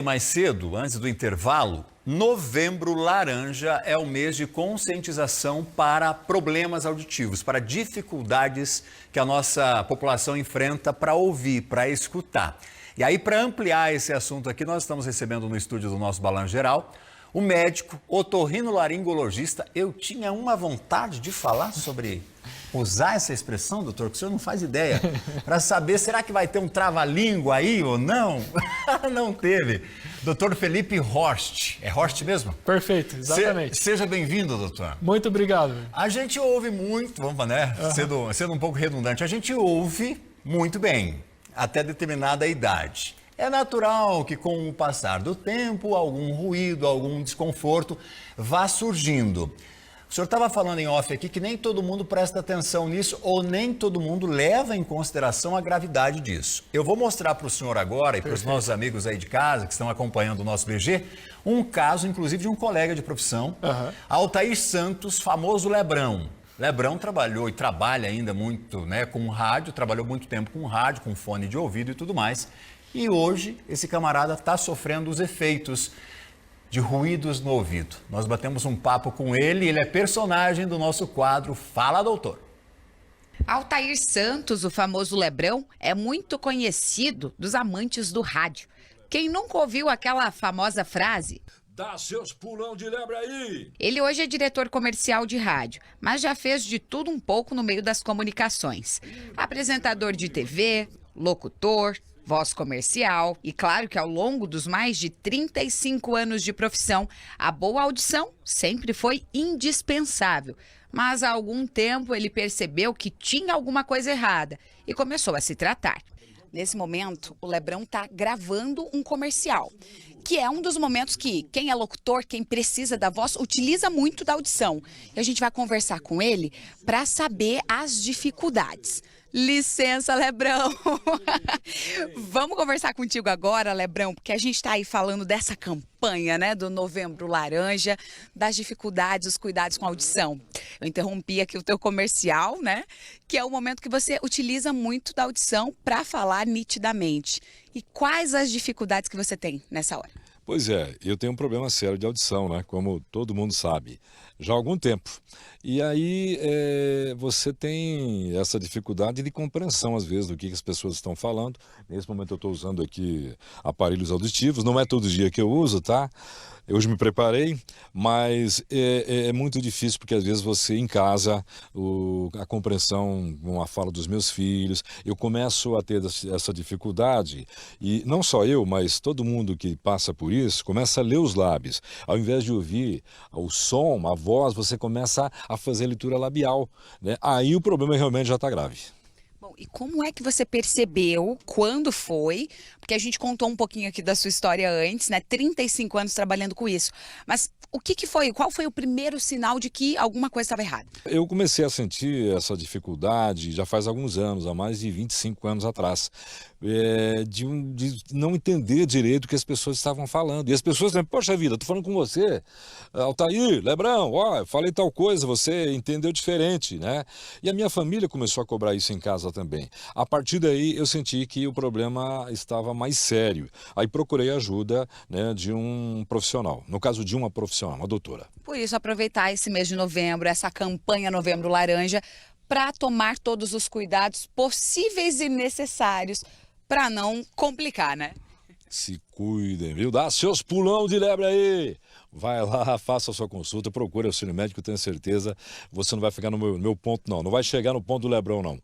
Mais cedo, antes do intervalo, Novembro Laranja é o mês de conscientização para problemas auditivos, para dificuldades que a nossa população enfrenta para ouvir, para escutar. E aí, para ampliar esse assunto aqui, nós estamos recebendo no estúdio do nosso Balanço Geral o médico otorrinolaringologista. Eu tinha uma vontade de falar sobre usar essa expressão, doutor, que o senhor não faz ideia, para saber, será que vai ter um trava-língua aí ou não? Não teve. Doutor Felipe Horst. É Horst mesmo? Perfeito, exatamente. Seja bem-vindo, doutor. Muito obrigado. A gente ouve muito, vamos, né? Sendo um pouco redundante, a gente ouve muito bem, até determinada idade. É natural que com o passar do tempo, algum ruído, algum desconforto vá surgindo. O senhor estava falando em off aqui que nem todo mundo presta atenção nisso ou nem todo mundo leva em consideração a gravidade disso. Eu vou mostrar para o senhor agora e para os nossos amigos aí de casa que estão acompanhando o nosso BG, um caso, inclusive, de um colega de profissão, Altair Santos, famoso Lebrão. Lebrão trabalhou e trabalha ainda muito, né, com rádio, trabalhou muito tempo com rádio, com fone de ouvido e tudo mais. E hoje esse camarada está sofrendo os efeitos de ruídos no ouvido. Nós batemos um papo com ele, ele é personagem do nosso quadro Fala, Doutor. Altair Santos, o famoso Lebrão, é muito conhecido dos amantes do rádio. Quem nunca ouviu aquela famosa frase? Dá seus pulão de lebre aí! Ele hoje é diretor comercial de rádio, mas já fez de tudo um pouco no meio das comunicações. Apresentador de TV, locutor, voz comercial e claro que ao longo dos mais de 35 anos de profissão, a boa audição sempre foi indispensável. Mas há algum tempo ele percebeu que tinha alguma coisa errada e começou a se tratar. Nesse momento, o Lebrão está gravando um comercial, que é um dos momentos que quem é locutor, quem precisa da voz, utiliza muito da audição. E a gente vai conversar com ele para saber as dificuldades. Licença, Lebrão. Vamos conversar contigo agora, Lebrão, porque a gente está aí falando dessa campanha, né, do Novembro Laranja, das dificuldades, os cuidados com a audição. Eu interrompi aqui o teu comercial, né, que é o momento que você utiliza muito da audição para falar nitidamente. E quais as dificuldades que você tem nessa hora? Pois é, eu tenho um problema sério de audição, né? Como todo mundo sabe, já há algum tempo. E aí você tem essa dificuldade de compreensão, às vezes, do que as pessoas estão falando. Nesse momento eu estou usando aqui aparelhos auditivos, não é todo dia que eu uso, tá? Eu hoje me preparei, mas é muito difícil porque às vezes você em casa, a compreensão com a fala dos meus filhos, eu começo a ter essa dificuldade e não só eu, mas todo mundo que passa por isso, começa a ler os lábios. Ao invés de ouvir o som, a voz, você começa a fazer leitura labial, né? Aí o problema realmente já está grave. Bom, e como é que você percebeu, quando foi, porque a gente contou um pouquinho aqui da sua história antes, né, 35 anos trabalhando com isso, mas o que foi, qual foi o primeiro sinal de que alguma coisa estava errada? Eu comecei a sentir essa dificuldade já faz alguns anos, há mais de 25 anos atrás, de não entender direito o que as pessoas estavam falando. E as pessoas dizem, poxa vida, estou falando com você, Altair, Lebrão, ó, falei tal coisa, você entendeu diferente, né? E a minha família começou a cobrar isso em casa também. A partir daí eu senti que o problema estava mais sério. Aí procurei ajuda, né, de um profissional, no caso de uma profissional, uma doutora. Por isso, aproveitar esse mês de novembro, essa campanha Novembro Laranja, para tomar todos os cuidados possíveis e necessários para não complicar, né? Se cuidem, viu? Dá seus pulão de lebre aí! Vai lá, faça a sua consulta, procure auxílio médico, tenho certeza, você não vai ficar no meu ponto, não. Não vai chegar no ponto do Lebrão, não.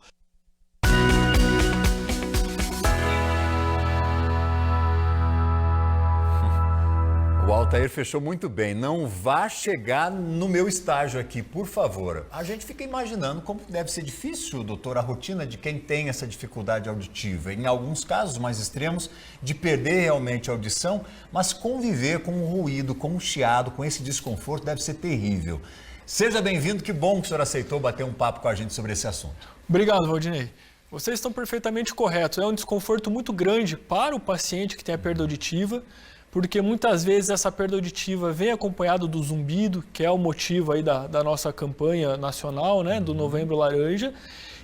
O Altair fechou muito bem. Não vá chegar no meu estágio aqui, por favor. A gente fica imaginando como deve ser difícil, doutor, a rotina de quem tem essa dificuldade auditiva. Em alguns casos mais extremos, de perder realmente a audição, mas conviver com o ruído, com o chiado, com esse desconforto deve ser terrível. Seja bem-vindo, que bom que o senhor aceitou bater um papo com a gente sobre esse assunto. Obrigado, Valdinei. Vocês estão perfeitamente corretos. É um desconforto muito grande para o paciente que tem a perda auditiva, porque muitas vezes essa perda auditiva vem acompanhado do zumbido, que é o motivo aí da nossa campanha nacional, né, do Novembro Laranja,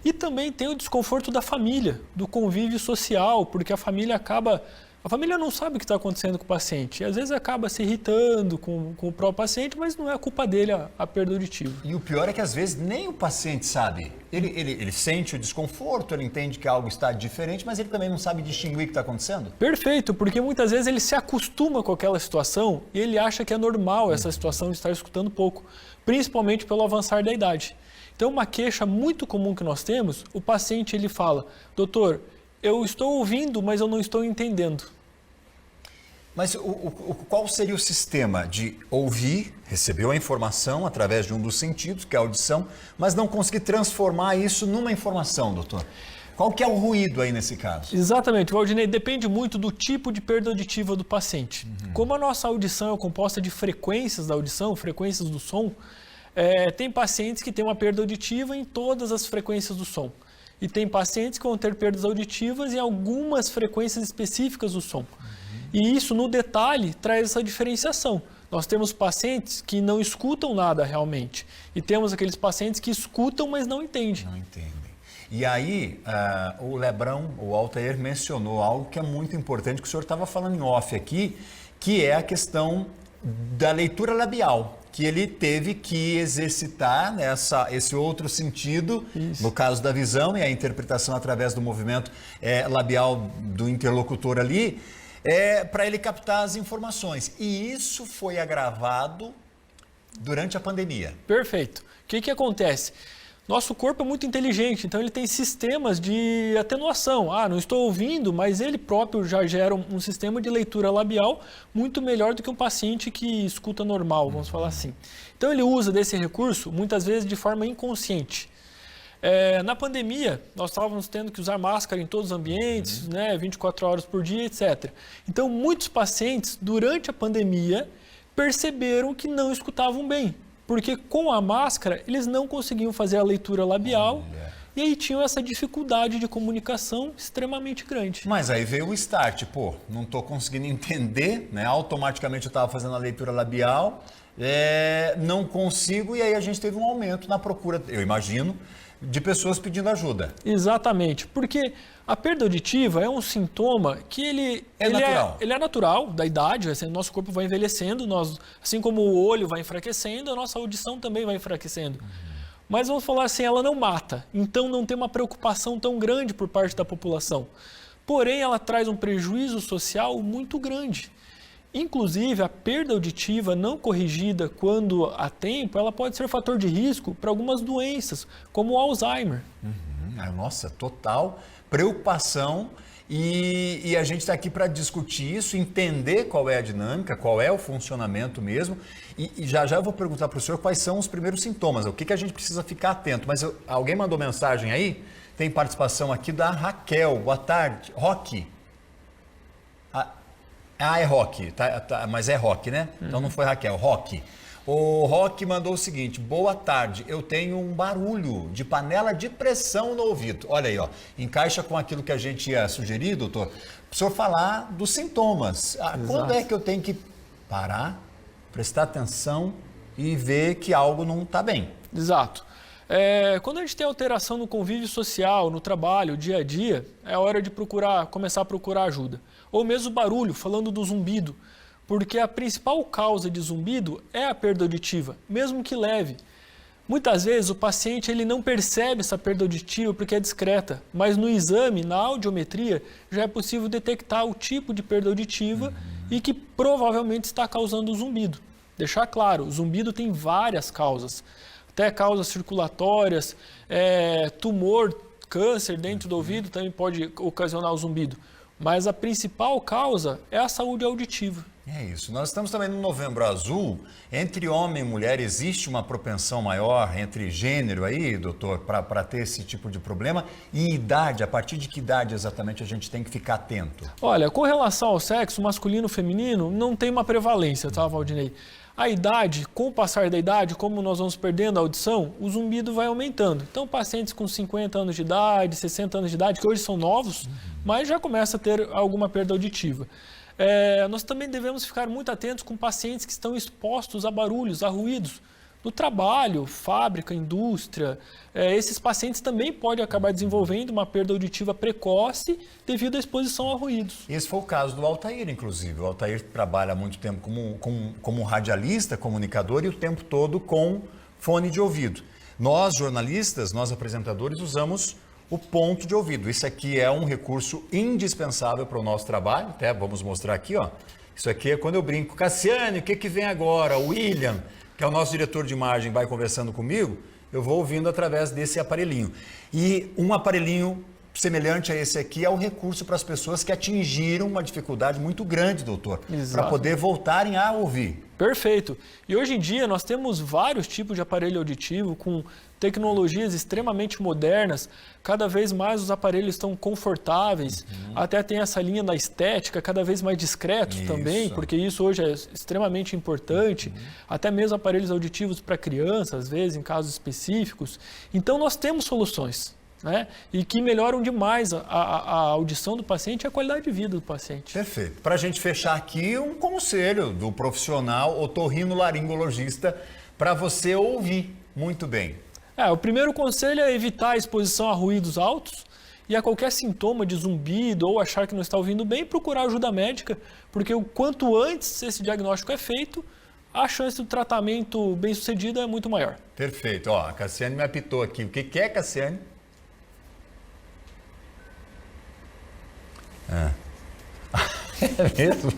e também tem o desconforto da família, do convívio social, porque a família acaba A família não sabe o que está acontecendo com o paciente. E às vezes acaba se irritando com o próprio paciente, mas não é a culpa dele a perda auditiva. E o pior é que às vezes nem o paciente sabe. Ele sente o desconforto, ele entende que algo está diferente, mas ele também não sabe distinguir o que está acontecendo. Perfeito, porque muitas vezes ele se acostuma com aquela situação e ele acha que é normal essa situação de estar escutando pouco, principalmente pelo avançar da idade. Então, uma queixa muito comum que nós temos, o paciente ele fala, doutor, eu estou ouvindo, mas eu não estou entendendo. Mas qual seria o sistema de ouvir, recebeu a informação através de um dos sentidos, que é a audição, mas não conseguir transformar isso numa informação, doutor? Qual que é o ruído aí nesse caso? Exatamente, Valdinei, depende muito do tipo de perda auditiva do paciente. Como a nossa audição é composta de frequências da audição, frequências do som, tem pacientes que têm uma perda auditiva em todas as frequências do som. E tem pacientes que vão ter perdas auditivas em algumas frequências específicas do som. E isso, no detalhe, traz essa diferenciação. Nós temos pacientes que não escutam nada realmente. E temos aqueles pacientes que escutam, mas não entendem. Não entendem. E aí, o Lebrão, o Altair, mencionou algo que é muito importante, que o senhor estava falando em off aqui, que é a questão da leitura labial, que ele teve que exercitar esse outro sentido, no caso da visão e a interpretação através do movimento labial do interlocutor ali, para ele captar as informações. E isso foi agravado durante a pandemia. Perfeito. O que acontece? Nosso corpo é muito inteligente, então ele tem sistemas de atenuação. Não estou ouvindo, mas ele próprio já gera um sistema de leitura labial muito melhor do que um paciente que escuta normal, vamos falar assim. Então ele usa desse recurso, muitas vezes de forma inconsciente. Na pandemia, nós estávamos tendo que usar máscara em todos os ambientes, 24 horas por dia, etc. Então muitos pacientes, durante a pandemia, perceberam que não escutavam bem. Porque com a máscara, eles não conseguiam fazer a leitura labial e aí tinham essa dificuldade de comunicação extremamente grande. Mas aí veio o start, não estou conseguindo entender, automaticamente eu estava fazendo a leitura labial, não consigo, e aí a gente teve um aumento na procura, eu imagino, de pessoas pedindo ajuda. Exatamente, porque a perda auditiva é um sintoma que ele é natural da idade, assim, nosso corpo vai envelhecendo, assim como o olho vai enfraquecendo, a nossa audição também vai enfraquecendo. Mas vamos falar assim, ela não mata, então não tem uma preocupação tão grande por parte da população. Porém, ela traz um prejuízo social muito grande. Inclusive, a perda auditiva não corrigida quando há tempo, ela pode ser fator de risco para algumas doenças, como o Alzheimer. Nossa, total preocupação e a gente está aqui para discutir isso, entender qual é a dinâmica, qual é o funcionamento mesmo e já eu vou perguntar para o senhor quais são os primeiros sintomas, o que a gente precisa ficar atento. Mas alguém mandou mensagem aí, tem participação aqui da Raquel, boa tarde, Roque. É Roque, mas é Roque, né? Então não foi Raquel, Roque. O Roque mandou o seguinte, boa tarde, eu tenho um barulho de panela de pressão no ouvido. Olha aí, encaixa com aquilo que a gente ia sugerir, doutor, para o senhor falar dos sintomas. Quando é que eu tenho que parar, prestar atenção e ver que algo não está bem? Exato. Quando a gente tem alteração no convívio social, no trabalho, dia a dia, é hora de começar a procurar ajuda. Ou mesmo barulho, falando do zumbido, porque a principal causa de zumbido é a perda auditiva, mesmo que leve. Muitas vezes o paciente ele não percebe essa perda auditiva porque é discreta, mas no exame, na audiometria, já é possível detectar o tipo de perda auditiva e que provavelmente está causando o zumbido. Deixar claro, o zumbido tem várias causas, até causas circulatórias, tumor, câncer dentro do ouvido também pode ocasionar o zumbido. Mas a principal causa é a saúde auditiva. É isso. Nós estamos também no Novembro Azul. Entre homem e mulher, existe uma propensão maior entre gênero aí, doutor, para ter esse tipo de problema? E idade, a partir de que idade exatamente a gente tem que ficar atento? Olha, com relação ao sexo masculino e feminino, não tem uma prevalência, tá, Valdinei? A idade, com o passar da idade, como nós vamos perdendo a audição, o zumbido vai aumentando. Então, pacientes com 50 anos de idade, 60 anos de idade, que hoje são novos, mas já começa a ter alguma perda auditiva. Nós também devemos ficar muito atentos com pacientes que estão expostos a barulhos, a ruídos, do trabalho, fábrica, indústria. Esses pacientes também podem acabar desenvolvendo uma perda auditiva precoce devido à exposição a ruídos. Esse foi o caso do Altair, inclusive. O Altair trabalha há muito tempo como radialista, comunicador e o tempo todo com fone de ouvido. Nós, jornalistas, nós apresentadores, usamos o ponto de ouvido. Isso aqui é um recurso indispensável para o nosso trabalho. Até vamos mostrar aqui, ó. Isso aqui é quando eu brinco. Cassiane, o que vem agora? O William, que é o nosso diretor de imagem, vai conversando comigo, eu vou ouvindo através desse aparelhinho. E um aparelhinho semelhante a esse aqui é o recurso para as pessoas que atingiram uma dificuldade muito grande, doutor, para poder voltarem a ouvir. Perfeito. E hoje em dia nós temos vários tipos de aparelho auditivo com tecnologias extremamente modernas. Cada vez mais os aparelhos estão confortáveis, até tem essa linha da estética, cada vez mais discretos também, porque isso hoje é extremamente importante. Até mesmo aparelhos auditivos para crianças, às vezes, em casos específicos. Então nós temos soluções, né? E que melhoram demais a audição do paciente e a qualidade de vida do paciente. Perfeito. Para a gente fechar aqui, um conselho do profissional otorrinolaringologista para você ouvir muito bem. O primeiro conselho é evitar a exposição a ruídos altos e a qualquer sintoma de zumbido ou achar que não está ouvindo bem, procurar ajuda médica, porque o quanto antes esse diagnóstico é feito, a chance do tratamento bem sucedido é muito maior. Perfeito. Ó, a Cassiane me apitou aqui. O que é, Cassiane? É mesmo?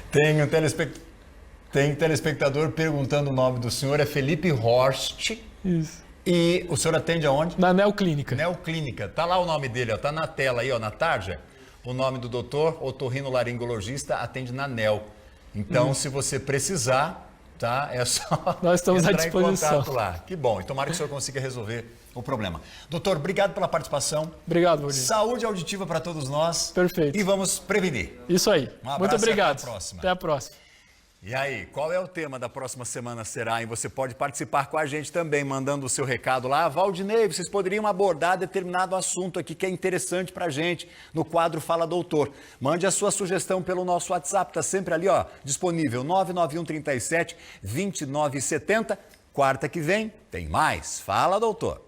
Tem um telespectador perguntando o nome do senhor, é Felipe Horst. Isso. E o senhor atende aonde? Na Neoclínica. Neoclínica. Tá lá o nome dele, ó, tá na tela aí, ó, na tarja. O nome do doutor, otorrinolaringologista, atende na Neo. Então, se você precisar, tá? É só nós estamos à disposição. Em contato lá. Que bom. E tomara que o senhor consiga resolver o problema. Doutor, obrigado pela participação. Obrigado, Valdir. Saúde auditiva para todos nós. Perfeito. E vamos prevenir. Isso aí. Um abraço. Muito obrigado. Até a próxima. Até a próxima. E aí, qual é o tema da próxima semana será? E você pode participar com a gente também, mandando o seu recado lá. Valdinei, vocês poderiam abordar determinado assunto aqui que é interessante pra gente no quadro Fala Doutor. Mande a sua sugestão pelo nosso WhatsApp, tá sempre ali, ó, disponível, 991 37 2970. Quarta que vem tem mais Fala Doutor.